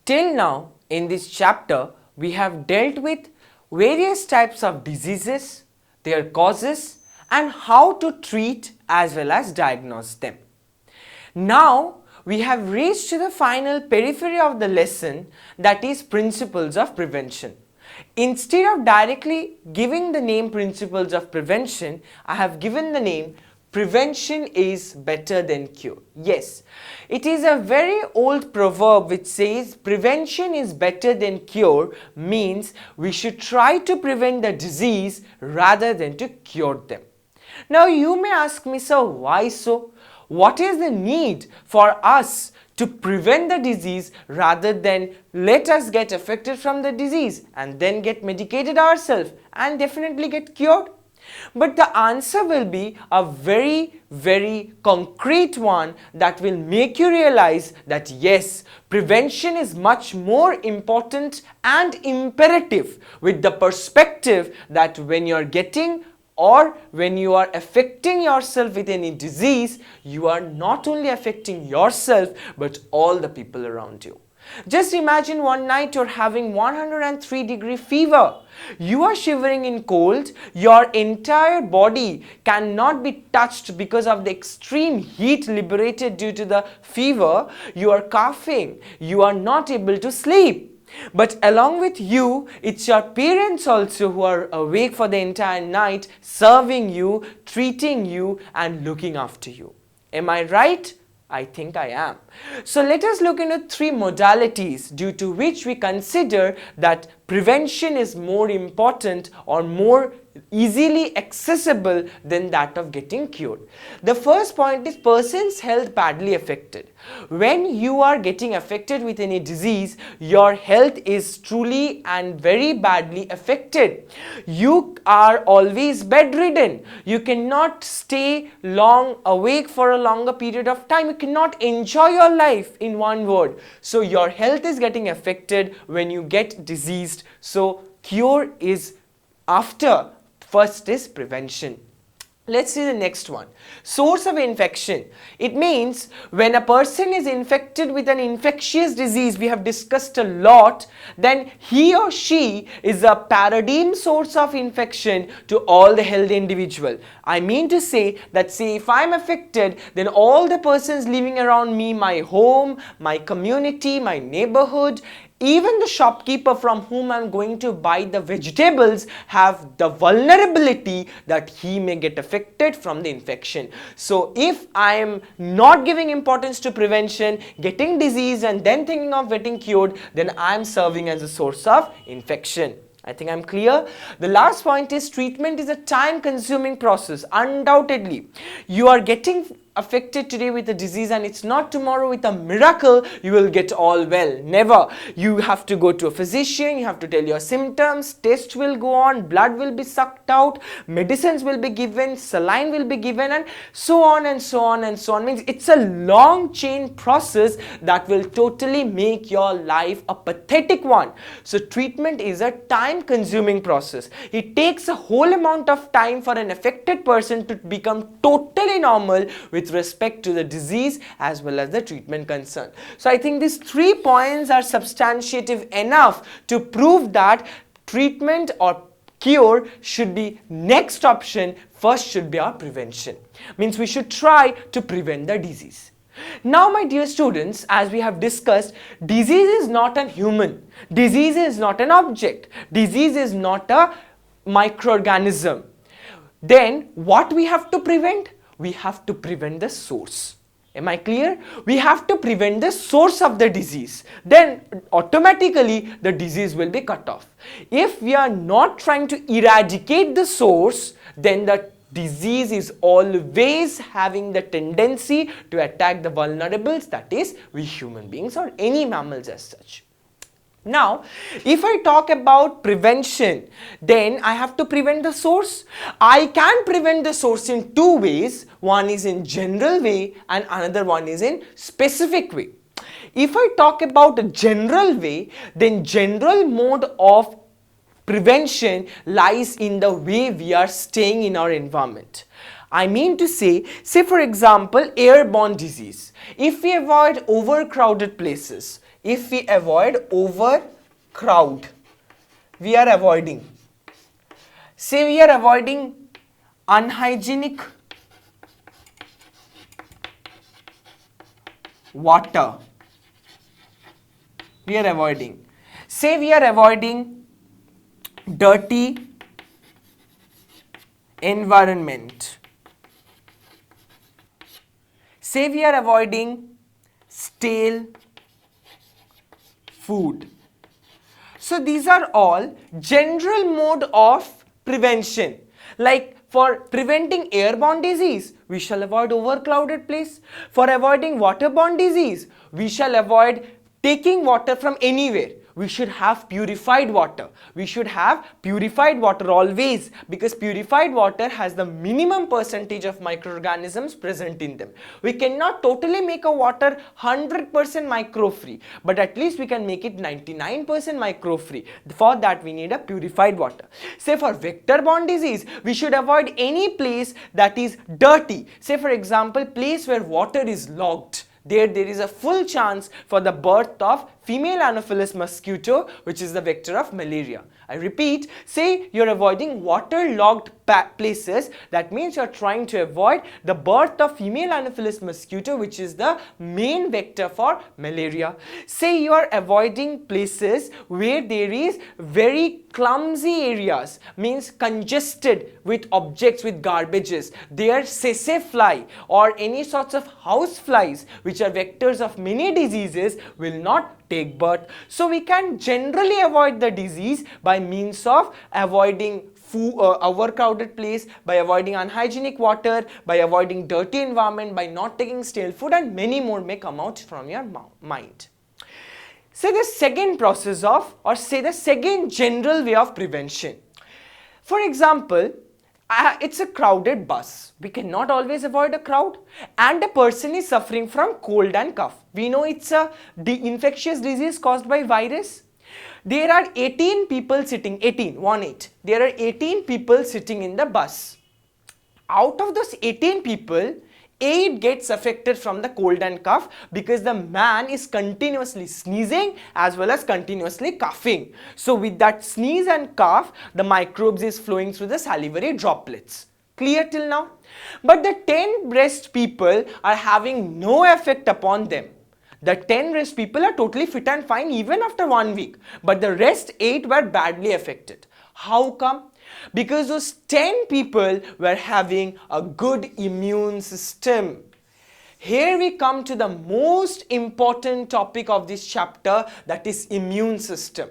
Till now, in this chapter, we have dealt with various types of diseases, their causes, and how to treat as well as diagnose them. Now, we have reached to the final periphery of the lesson, that is principles of prevention. Instead of directly giving the name principles of prevention, I have given the name prevention is better than cure. Yes, it is a very old proverb which says prevention is better than cure, means we should try to prevent the disease rather than to cure them. Now you may ask me, sir, why so? What is the need for us to prevent the disease rather than let us get affected from the disease and then get medicated ourselves and definitely get cured? But the answer will be a very concrete one that will make you realize that yes, prevention is much more important and imperative, with the perspective that when you are getting or when you are affecting yourself with any disease, you are not only affecting yourself but all the people around you. Just imagine one night you're having 103-degree fever. You are shivering in cold. Your entire body cannot be touched because of the extreme heat liberated due to the fever. You are coughing. You are not able to sleep. But along with you, it's your parents also who are awake for the entire night, serving you, treating you, and looking after you. Am I right? I think I am. So let us look into three modalities due to which we consider that prevention is more important or more easily accessible than that of getting cured. The first point is person's health badly affected. When you are getting affected with any disease, your health is truly and very badly affected. You are always bedridden. You cannot stay long awake for a longer period of time. You cannot enjoy your life, in one word. So your health is getting affected when you get diseased. So cure is after. First is prevention. Let's see the next one. Source of infection. It means when a person is infected with an infectious disease, we have discussed a lot, then he or she is a paradigm source of infection to all the healthy individual. I mean to say that, say if I'm affected, then all the persons living around me, my home, my community, my neighborhood, even the shopkeeper from whom I'm going to buy the vegetables have the vulnerability that he may get affected from the infection. So if I am not giving importance to prevention, getting disease and then thinking of getting cured, then I am serving as a source of infection. I think I'm clear. The last point is treatment is a time-consuming process. Undoubtedly, you are getting affected today with a disease and it's not tomorrow with a miracle you will get all well. Never. You have to go to a physician, you have to tell your symptoms, tests will go on, blood will be sucked out, medicines will be given, saline will be given, and so on and so on and so on. Means it's a long chain process that will totally make your life a pathetic one. So treatment is a time consuming process. It takes a whole amount of time for an affected person to become totally normal with respect to the disease as well as the treatment concern. So I think these 3 points are substantiative enough to prove that treatment or cure should be next option. First should be our prevention. Means we should try to prevent the disease. Now my dear students, as we have discussed, disease is not a human. Disease is not an object. Disease is not a microorganism. Then what we have to prevent? We have to prevent the source. Am I clear? We have to prevent the source of the disease. Then automatically the disease will be cut off. If we are not trying to eradicate the source, then the disease is always having the tendency to attack the vulnerables, that is, we human beings or any mammals as such. Now, if I talk about prevention, then I have to prevent the source. I can prevent the source in 2 ways. One is in general way and another one is in specific way. If I talk about a general way, then general mode of prevention lies in the way we are staying in our environment. I mean to say for example, airborne disease. If we avoid overcrowded places, if we avoid overcrowd, we are avoiding. Say we are avoiding unhygienic water. We are avoiding. Say we are avoiding dirty environment. Say we are avoiding stale food. So these are all general mode of prevention. Like for preventing airborne disease, we shall avoid overcrowded place. For avoiding waterborne disease, we shall avoid taking water from anywhere. We should have purified water. We should have purified water always, because purified water has the minimum percentage of microorganisms present in them. We cannot totally make a water 100% micro-free, but at least we can make it 99% micro-free. For that we need a purified water. Say for vector-borne disease, we should avoid any place that is dirty. Say for example, place where water is logged. There is a full chance for the birth of female Anopheles mosquito, which is the vector of malaria. I repeat, say you're avoiding waterlogged places, that means you're trying to avoid the birth of female Anopheles mosquito, which is the main vector for malaria. Say you are avoiding places where there is very clumsy areas, means congested with objects, with garbages. There sese fly or any sorts of house flies, which are vectors of many diseases, will not take birth. So we can generally avoid the disease by means of avoiding overcrowded place, by avoiding unhygienic water, by avoiding dirty environment, by not taking stale food, and many more may come out from your mind. Say the second process of, or say the second general way of prevention. For example, it's a crowded bus. We cannot always avoid a crowd, and a person is suffering from cold and cough. We know it's a infectious disease caused by virus. There are 18 people sitting, 18, 1-8. There are 18 people sitting in the bus. Out of those 18 people, 8 gets affected from the cold and cough, because the man is continuously sneezing as well as continuously coughing. So with that sneeze and cough, the microbes is flowing through the salivary droplets. Clear till now? But the 10 rest people are having no effect upon them. The 10 rest people are totally fit and fine even after 1 week, but the rest 8 were badly affected. How come? Because those 10 people were having a good immune system. Here we come to the most important topic of this chapter, that is immune system.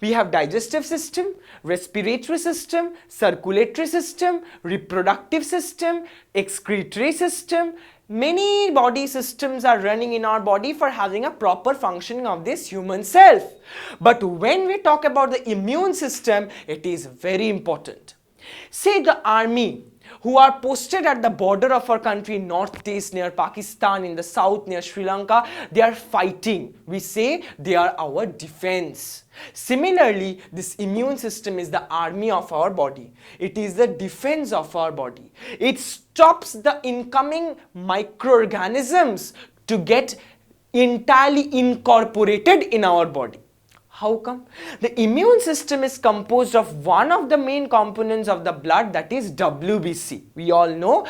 We have digestive system, respiratory system, circulatory system, reproductive system, excretory system. Many body systems are running in our body for having a proper functioning of this human self. But when we talk about the immune system, it is very important. Say the army who are posted at the border of our country, northeast near Pakistan, in the south near Sri Lanka, they are fighting. We say they are our defense. Similarly, this immune system is the army of our body. It is the defense of our body. It stops the incoming microorganisms to get entirely incorporated in our body. How come? The immune system is composed of one of the main components of the blood, that is WBC. We all know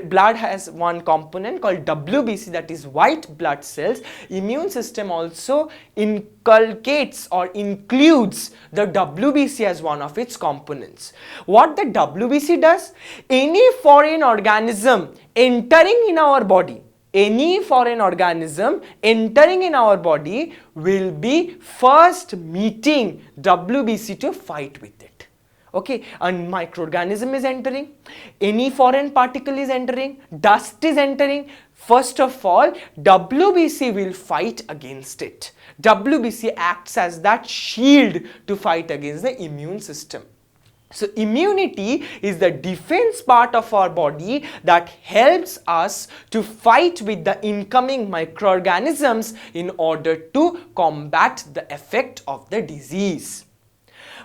blood has one component called WBC, that is white blood cells. Immune system also inculcates or includes the WBC as one of its components. What the WBC does? Any foreign organism entering in our body, any foreign organism entering in our body will be first meeting WBC to fight with it. Okay, a microorganism is entering, any foreign particle is entering, dust is entering. First of all, WBC will fight against it. WBC acts as that shield to fight against the immune system. So immunity is the defense part of our body that helps us to fight with the incoming microorganisms in order to combat the effect of the disease.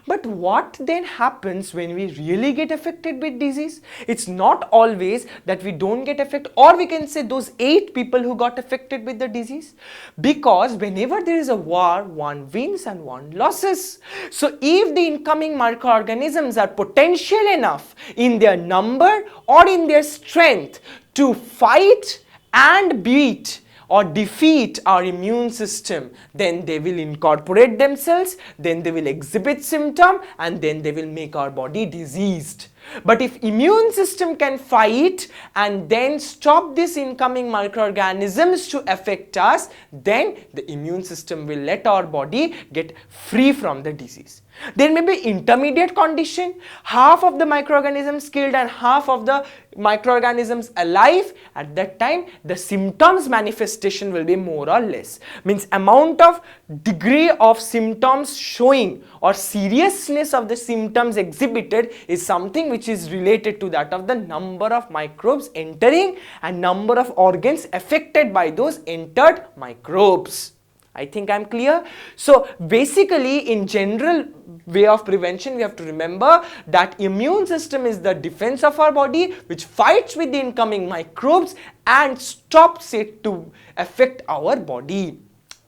But what then happens when we really get affected with disease? It's not always that we don't get affected, or we can say those 8 people who got affected with the disease, because whenever there is a war, one wins and one loses. So if the incoming microorganisms are potential enough in their number or in their strength to fight and beat or defeat our immune system, then they will incorporate themselves, then they will exhibit symptom, and then they will make our body diseased. But if immune system can fight and then stop these incoming microorganisms to affect us, then the immune system will let our body get free from the disease. There may be intermediate condition, half of the microorganisms killed and half of the microorganisms alive. At that time, the symptoms manifestation will be more or less. Means amount of degree of symptoms showing or seriousness of the symptoms exhibited is something which is related to that of the number of microbes entering and number of organs affected by those entered microbes. I think I'm clear. So basically, in general way of prevention, we have to remember that immune system is the defense of our body which fights with the incoming microbes and stops it to affect our body.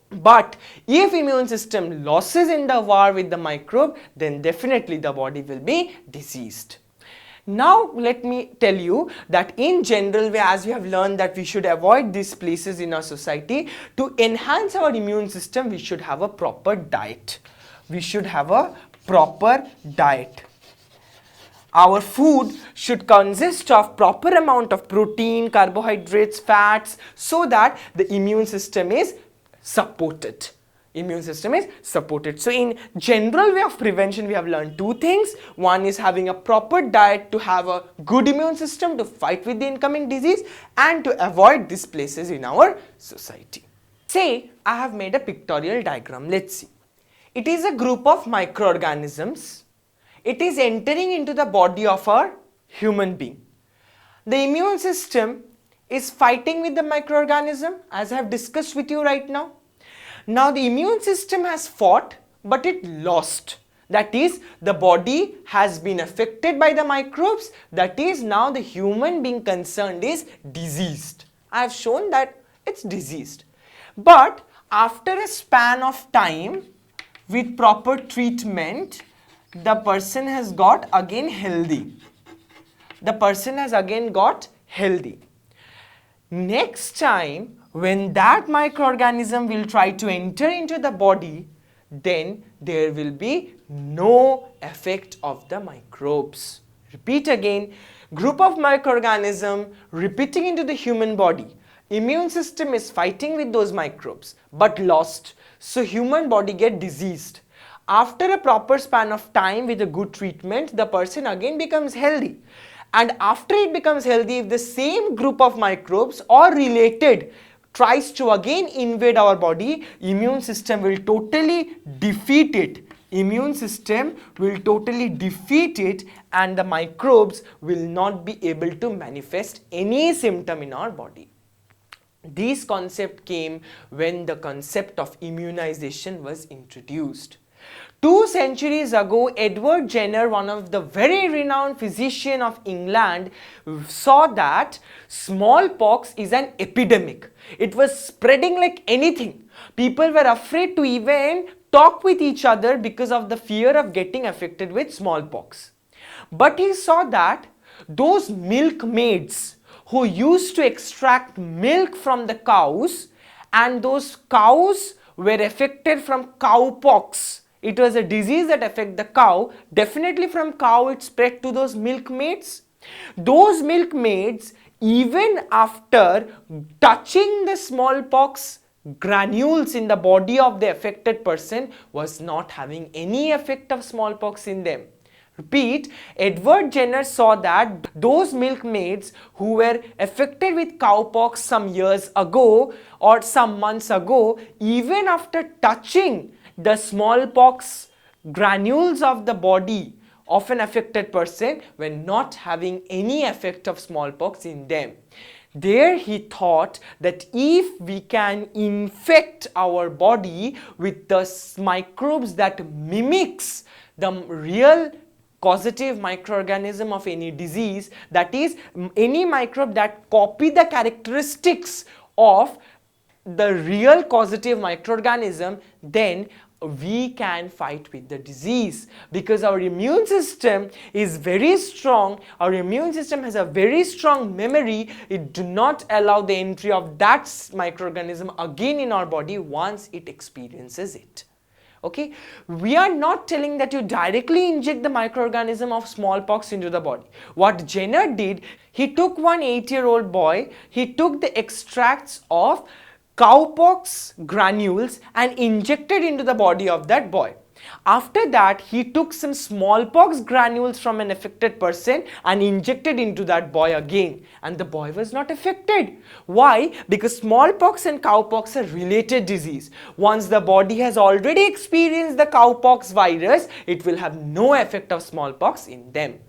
But if immune system loses in the war with the microbe, then definitely the body will be diseased. Now let me tell you that in general way, as we have learned that we should avoid these places in our society, to enhance our immune system we should have a proper diet. We should have a proper diet. Our food should consist of proper amount of protein, carbohydrates, fats, so that the immune system is supported. So in general way of prevention, we have learned 2 things. One is having a proper diet to have a good immune system to fight with the incoming disease and to avoid these places in our society. Say I have made a pictorial diagram. Let's see. It is a group of microorganisms. It is entering into the body of a human being. The immune system is fighting with the microorganism, as I have discussed with you right now. Now the immune system has fought, but it lost. That is, the body has been affected by the microbes. That is, now the human being concerned is diseased. I have shown that it's diseased. But after a span of time, with proper treatment, the person has got again healthy. Next time, when that microorganism will try to enter into the body, then there will be no effect of the microbes. Repeat again, group of microorganisms repeating into the human body. Immune system is fighting with those microbes but lost. So human body get diseased. After a proper span of time with a good treatment, the person again becomes healthy. And after it becomes healthy, if the same group of microbes or related tries to again invade our body, immune system will totally defeat it. And the microbes will not be able to manifest any symptom in our body. This concept came when the concept of immunization was introduced. 2 centuries ago, Edward Jenner, one of the very renowned physician of England, saw that smallpox is an epidemic. It was spreading like anything. People were afraid to even talk with each other because of the fear of getting affected with smallpox. But he saw that those milkmaids who used to extract milk from the cows, and those cows were affected from cowpox. It was a disease that affected the cow. Definitely from cow it spread to those milkmaids. Those milkmaids, even after touching the smallpox granules in the body of the affected person, was not having any effect of smallpox in them. Repeat, Edward Jenner saw that those milkmaids who were affected with cowpox some years ago or some months ago, even after touching the smallpox granules of the body of an affected person, were not having any effect of smallpox in them. There he thought that if we can infect our body with the microbes that mimics the real causative microorganism of any disease, that is any microbe that copy the characteristics of the real causative microorganism, then we can fight with the disease, because our immune system is very strong. Our immune system has a very strong memory. It do not allow the entry of that microorganism again in our body once it experiences it. Okay, we are not telling that you directly inject the microorganism of smallpox into the body. What Jenner did, he took one 8-year-old boy, he took the extracts of cowpox granules and injected into the body of that boy. After that, he took some smallpox granules from an affected person and injected into that boy again, and the boy was not affected. Why? Because smallpox and cowpox are related disease. Once the body has already experienced the cowpox virus, it will have no effect of smallpox in them.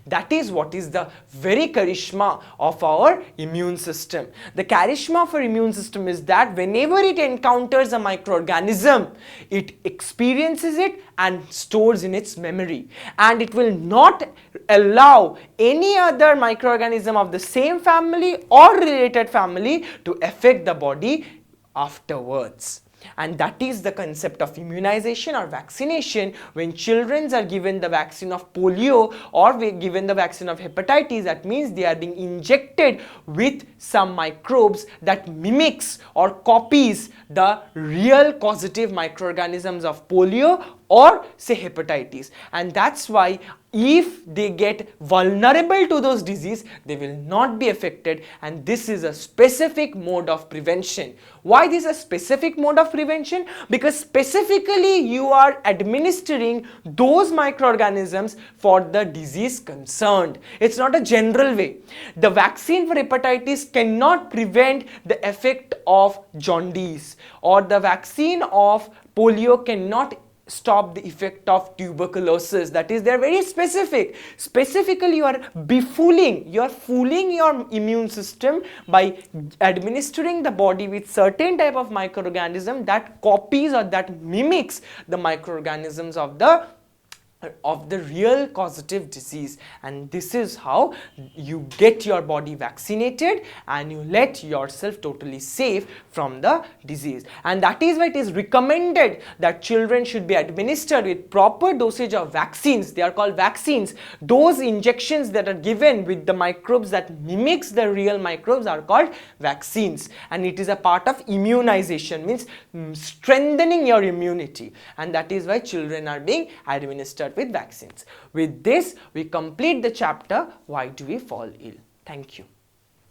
That is what is the very charisma of our immune system. The charisma of our immune system is that whenever it encounters a microorganism, it experiences it and stores in its memory, and it will not allow any other microorganism of the same family or related family to affect the body afterwards. And that is the concept of immunization or vaccination. When children are given the vaccine of polio or given the vaccine of hepatitis, that means they are being injected with some microbes that mimics or copies the real causative microorganisms of polio or say hepatitis, and that's why if they get vulnerable to those disease, they will not be affected, and this is a specific mode of prevention. Why this is a specific mode of prevention? Because specifically you are administering those microorganisms for the disease concerned. It's not a general way. The vaccine for hepatitis cannot prevent the effect of jaundice, or the vaccine of polio cannot stop the effect of tuberculosis. That is, they are very specific. Specifically, you are fooling your immune system by administering the body with certain type of microorganism that copies or that mimics the microorganisms of the real causative disease, and this is how you get your body vaccinated and you let yourself totally safe from the disease. And that is why it is recommended that children should be administered with proper dosage of vaccines. They are called vaccines. Those injections that are given with the microbes that mimics the real microbes are called vaccines, and it is a part of immunization, means strengthening your immunity, and that is why children are being administered with vaccines. With this, we complete the chapter, Why Do We Fall Ill? Thank you.